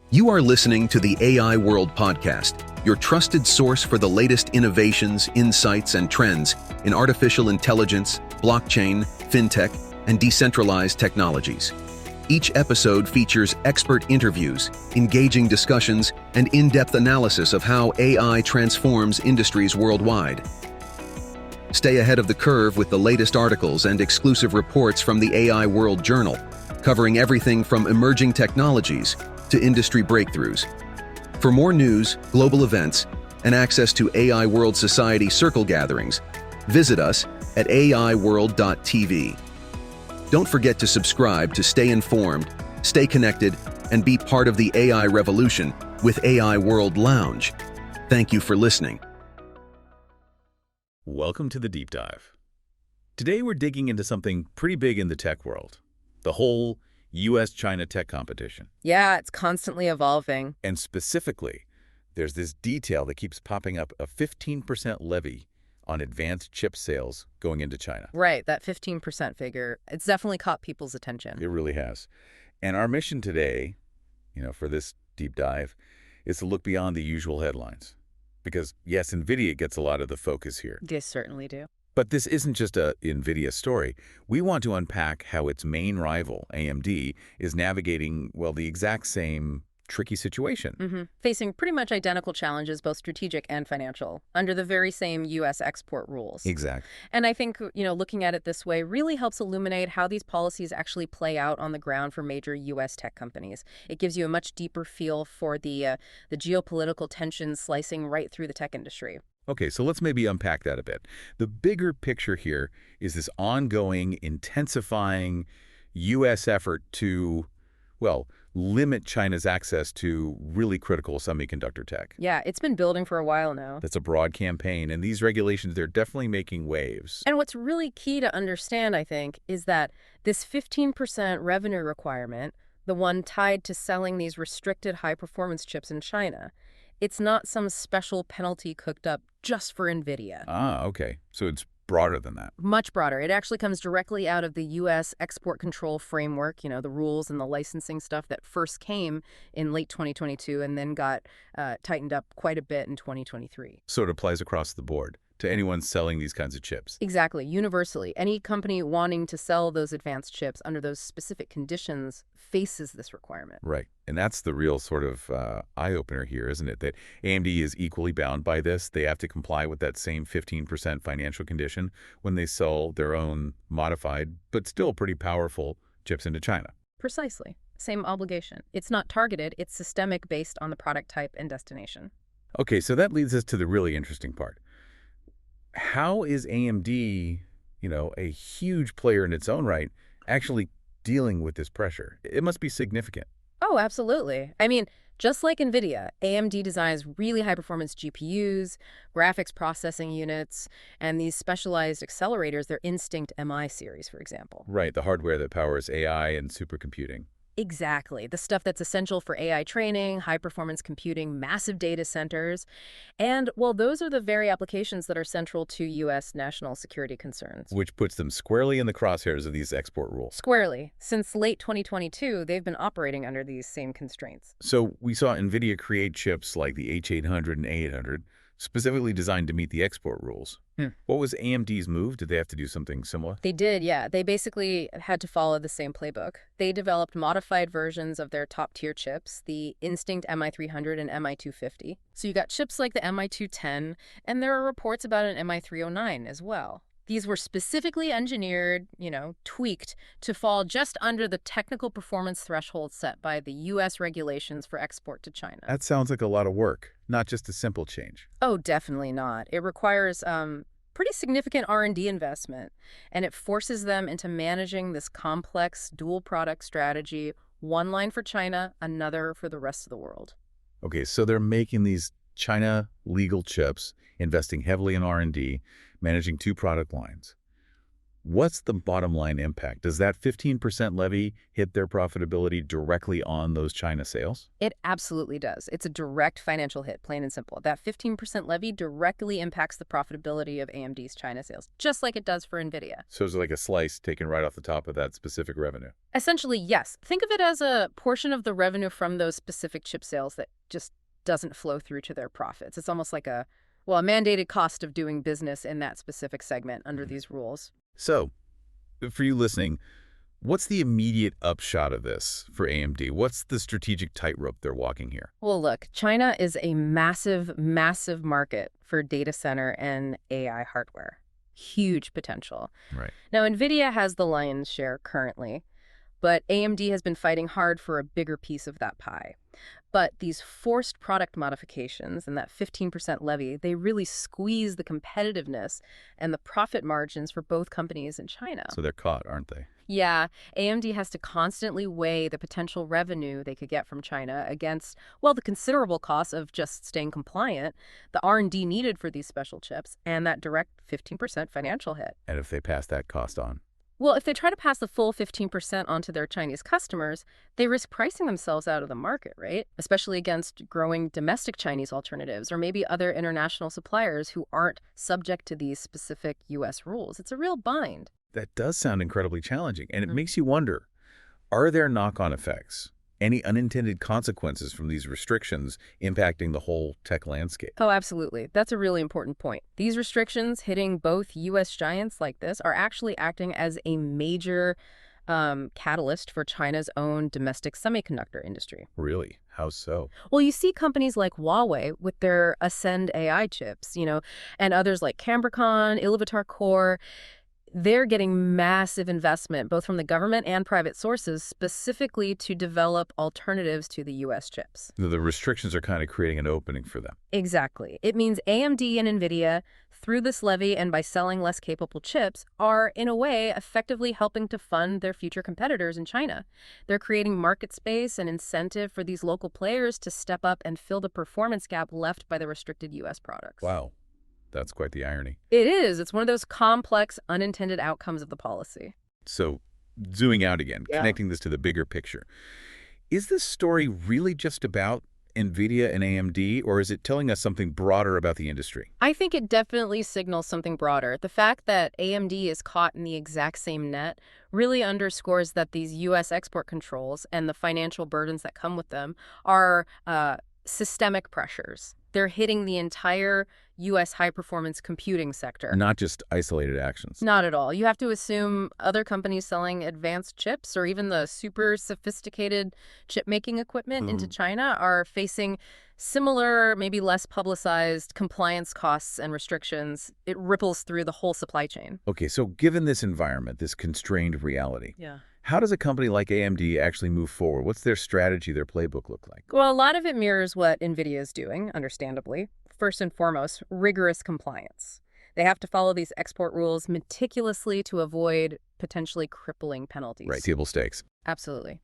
You are listening to the AI World Podcast, your trusted source for the latest innovations, insights, and trends in artificial intelligence, blockchain, fintech, and decentralized technologies. Each episode features expert interviews, engaging discussions, and in-depth analysis of how AI transforms industries worldwide. Stay ahead of the curve with the latest articles and exclusive reports from the AI World Journal, covering everything from emerging technologies to industry breakthroughs. For more news, global events, and access to AI World Society circle gatherings, visit us at aiworld.tv. Don't forget to subscribe to stay informed, stay connected, and be part of the AI revolution with AI World Lounge. Thank you for listening. Welcome to the Deep Dive. Today we're digging into something pretty big in the tech world, the whole US-China tech competition. Yeah, it's constantly evolving. And specifically, there's this detail that keeps popping up, a 15% levy on advanced chip sales going into China. Right, that 15% figure. It's definitely caught people's attention. It really has. And our mission today, for this deep dive, is to look beyond the usual headlines. Because, yes, Nvidia gets a lot of the focus here. They certainly do. But this isn't just a Nvidia story. We want to unpack how its main rival, AMD, is navigating, well, the exact same tricky situation. Facing pretty much identical challenges, both strategic and financial, under the very same U.S. export rules. Exactly. And I think, looking at it this way really helps illuminate how these policies actually play out on the ground for major U.S. tech companies. It gives you a much deeper feel for the geopolitical tensions slicing right through the tech industry. Okay, so let's maybe unpack that a bit. The bigger picture here is this ongoing, intensifying U.S. effort to, well, limit China's access to really critical semiconductor tech. Yeah, it's been building for a while now. That's a broad campaign, and these regulations, they're definitely making waves. And what's really key to understand, I think, is that this 15% revenue requirement, the one tied to selling these restricted high-performance chips in China, it's not some special penalty cooked up just for Nvidia. Ah, okay. So it's broader than that. Much broader. It actually comes directly out of the U.S. export control framework, the rules and the licensing stuff that first came in late 2022 and then got tightened up quite a bit in 2023. So it applies across the board to anyone selling these kinds of chips. Exactly. Universally. Any company wanting to sell those advanced chips under those specific conditions faces this requirement. Right. And that's the real sort of eye-opener here, isn't it? That AMD is equally bound by this. They have to comply with that same 15% financial condition when they sell their own modified, but still pretty powerful chips into China. Precisely. Same obligation. It's not targeted. It's systemic based on the product type and destination. Okay, so that leads us to the really interesting part. How is AMD, a huge player in its own right, actually dealing with this pressure? It must be significant. Oh, absolutely. I mean, just like Nvidia, AMD designs really high-performance GPUs, graphics processing units, and these specialized accelerators, their Instinct MI series, for example. Right, the hardware that powers AI and supercomputing. Exactly. The stuff that's essential for AI training, high-performance computing, massive data centers. And, well, those are the very applications that are central to U.S. national security concerns. Which puts them squarely in the crosshairs of these export rules. Squarely. Since late 2022, they've been operating under these same constraints. So we saw Nvidia create chips like the H800 and A800, specifically designed to meet the export rules. What was AMD's move? Did they have to do something similar? They did, yeah. They basically had to follow the same playbook. They developed modified versions of their top-tier chips, the Instinct MI300 and MI250. So you got chips like the MI210, and there are reports about an MI309 as well. These were specifically engineered, tweaked to fall just under the technical performance threshold set by the U.S. regulations for export to China. That sounds like a lot of work, not just a simple change. Oh, definitely not. It requires pretty significant R&D investment, and it forces them into managing this complex dual product strategy, one line for China, another for the rest of the world. Okay, so they're making these China legal chips, investing heavily in R&D, managing two product lines. What's the bottom line impact? Does that 15% levy hit their profitability directly on those China sales? It absolutely does. It's a direct financial hit, plain and simple. That 15% levy directly impacts the profitability of AMD's China sales, just like it does for Nvidia. So it's like a slice taken right off the top of that specific revenue. Essentially, yes. Think of it as a portion of the revenue from those specific chip sales that just doesn't flow through to their profits. It's almost like a mandated cost of doing business in that specific segment under these rules. So, for you listening, what's the immediate upshot of this for AMD? What's the strategic tightrope they're walking here? Well, look, China is a massive, massive market for data center and AI hardware. Huge potential. Right. Now, Nvidia has the lion's share currently, but AMD has been fighting hard for a bigger piece of that pie. But these forced product modifications and that 15% levy, they really squeeze the competitiveness and the profit margins for both companies in China. So they're caught, aren't they? Yeah, AMD has to constantly weigh the potential revenue they could get from China against, well, the considerable costs of just staying compliant, the R&D needed for these special chips, and that direct 15% financial hit. And if they pass that cost on? Well, if they try to pass the full 15% onto their Chinese customers, they risk pricing themselves out of the market, right? Especially against growing domestic Chinese alternatives or maybe other international suppliers who aren't subject to these specific U.S. rules. It's a real bind. That does sound incredibly challenging, and it makes you wonder, are there knock-on effects? Any unintended consequences from these restrictions impacting the whole tech landscape? Oh, absolutely. That's a really important point. These restrictions hitting both U.S. giants like this are actually acting as a major catalyst for China's own domestic semiconductor industry. Really? How so? Well, you see companies like Huawei with their Ascend AI chips, and others like Cambricon, Illivitar Core. They're getting massive investment, both from the government and private sources, specifically to develop alternatives to the U.S. chips. The restrictions are kind of creating an opening for them. Exactly. It means AMD and Nvidia, through this levy and by selling less capable chips, are, in a way, effectively helping to fund their future competitors in China. They're creating market space and incentive for these local players to step up and fill the performance gap left by the restricted U.S. products. Wow. That's quite the irony. It is. It's one of those complex, unintended outcomes of the policy. So, zooming out again, connecting this to the bigger picture. Is this story really just about Nvidia and AMD, or is it telling us something broader about the industry? I think it definitely signals something broader. The fact that AMD is caught in the exact same net really underscores that these U.S. export controls and the financial burdens that come with them are systemic pressures. They're hitting the entire U.S. high-performance computing sector. Not just isolated actions. Not at all. You have to assume other companies selling advanced chips or even the super sophisticated chip-making equipment into China are facing similar, maybe less publicized compliance costs and restrictions. It ripples through the whole supply chain. Okay, so given this environment, this constrained reality, Yeah. how does a company like AMD actually move forward? What's their strategy, their playbook look like? Well, a lot of it mirrors what Nvidia is doing, understandably. First and foremost, rigorous compliance. They have to follow these export rules meticulously to avoid potentially crippling penalties. Right, table stakes. Absolutely.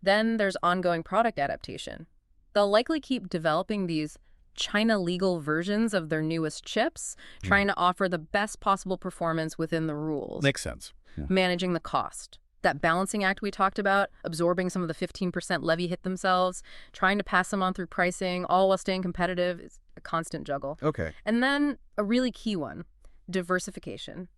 Then there's ongoing product adaptation. They'll likely keep developing these China legal versions of their newest chips, trying to offer the best possible performance within the rules. Makes sense. Yeah. Managing the cost. That balancing act we talked about, absorbing some of the 15% levy hit themselves, trying to pass them on through pricing, all while staying competitive, is a constant juggle. Okay. And then a really key one, diversification.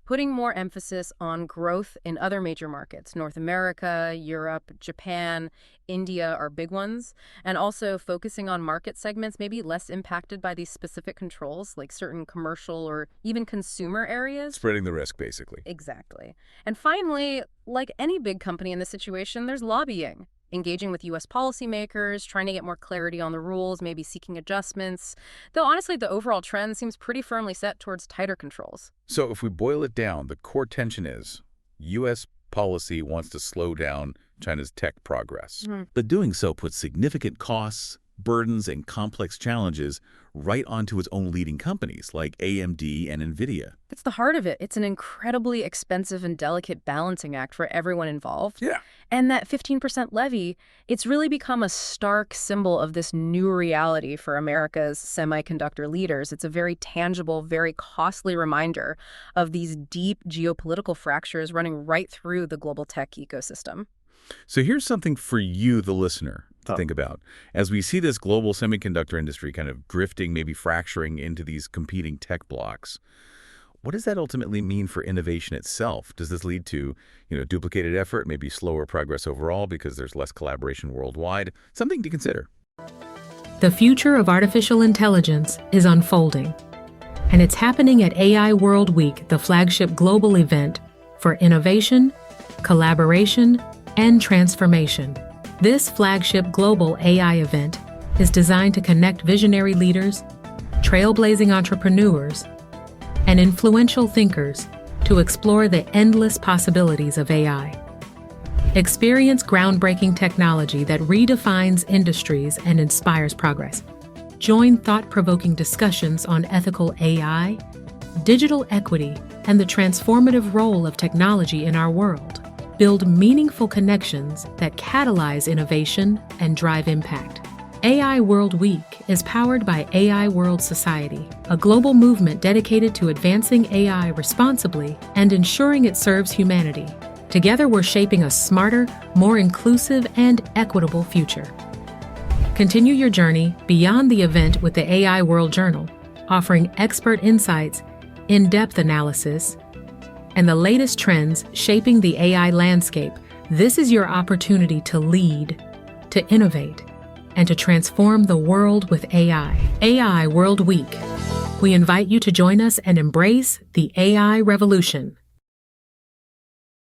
Putting more emphasis on growth in other major markets, North America, Europe, Japan, India are big ones, and also focusing on market segments maybe less impacted by these specific controls, like certain commercial or even consumer areas. Spreading the risk, basically. Exactly. And finally, like any big company in this situation, there's lobbying. Engaging with U.S. policymakers, trying to get more clarity on the rules, maybe seeking adjustments. Though honestly, the overall trend seems pretty firmly set towards tighter controls. So if we boil it down, the core tension is U.S. policy wants to slow down China's tech progress. But doing so puts significant costs burdens, and complex challenges right onto its own leading companies like AMD and Nvidia. That's the heart of it. It's an incredibly expensive and delicate balancing act for everyone involved. Yeah. And that 15% levy, it's really become a stark symbol of this new reality for America's semiconductor leaders. It's a very tangible, very costly reminder of these deep geopolitical fractures running right through the global tech ecosystem. So here's something for you, the listener, to think about. As we see this global semiconductor industry kind of drifting, maybe fracturing into these competing tech blocks, what does that ultimately mean for innovation itself? Does this lead to, duplicated effort, maybe slower progress overall because there's less collaboration worldwide? Something to consider. The future of artificial intelligence is unfolding, and it's happening at AI World Week, the flagship global event for innovation, collaboration, and transformation. This flagship global AI event is designed to connect visionary leaders, trailblazing entrepreneurs, and influential thinkers to explore the endless possibilities of AI. Experience groundbreaking technology that redefines industries and inspires progress. Join thought-provoking discussions on ethical AI, digital equity, and the transformative role of technology in our world. Build meaningful connections that catalyze innovation and drive impact. AI World Week is powered by AI World Society, a global movement dedicated to advancing AI responsibly and ensuring it serves humanity. Together, we're shaping a smarter, more inclusive, and equitable future. Continue your journey beyond the event with the AI World Journal, offering expert insights, in-depth analysis, and the latest trends shaping the AI landscape. This is your opportunity to lead, to innovate, and to transform the world with AI. AI World Week. We invite you to join us and embrace the AI revolution.